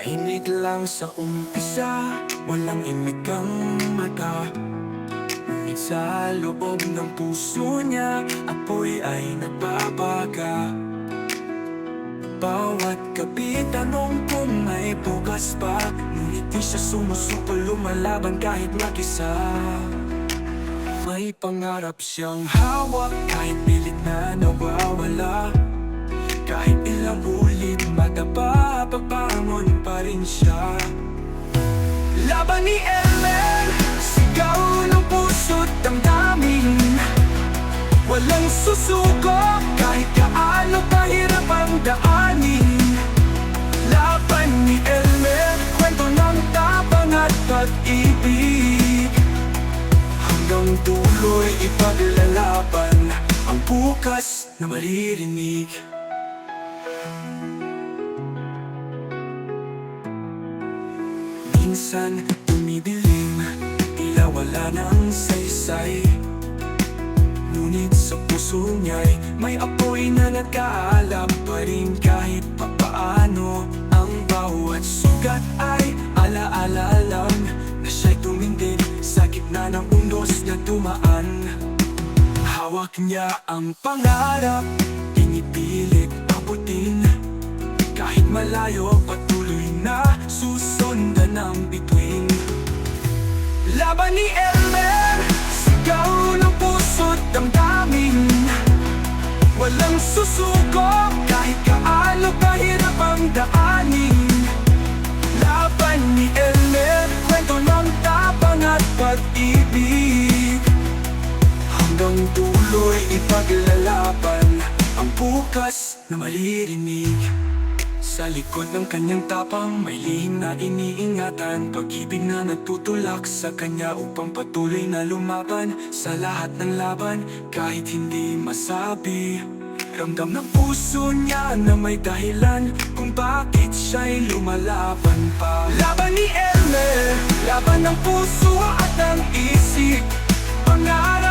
Tahimik lang sa umpisa, walang imig ang mata. Ngunit sa loob ng puso niya, apoy ay nagbabaga. Bawat gabi tanong kung may bukas pa, ngunit di siya sumusuko, lumalaban kahit mag-isa. May pangarap siyang hawak, kahit pilit na nawawala. Kahit ilang ulit madapa, papangon pa rin siya. Laban ni Elmer, sigaw ng puso't damdamin. Walang susuko, kahit gaano kahirap ang daanin. Laban ni Elmer, kwento ng tapang at pag-ibig. Hanggang dulo'y ipaglalaban ang bukas na maririnig. Minsan tumidilim, tila wala ng saysay. Ngunit sa puso niya'y may apoy na nagkaalab pa rin. Kahit papaano, ang bawat sugat ay alaala lang na siya'y tumindin sa gitna ng undos na dumaan. Hawak niya ang pangarap, pinipilit abutin. Kahit malayo, patuloy na susundan ang bituin. Laban ni Elmer, sigaw ng puso't damdamin. Walang susuko, kahit gaano kahirap ang daanin. Laban ni Elmer, kwento ng tapang at pag-ibig. Hanggang dulo'y ipaglalaban ang bukas na maririnig. Sa likod ng kanyang tapang, may lihim na iniingatan. Pag-ibig na nagtutulak sa kanya upang patuloy na lumaban sa lahat ng laban, kahit hindi masabi. Ramdam ng puso niya na may dahilan kung bakit siya'y lumalaban pa. Laban ni Elmer, laban ng puso at ng isip. Pangarap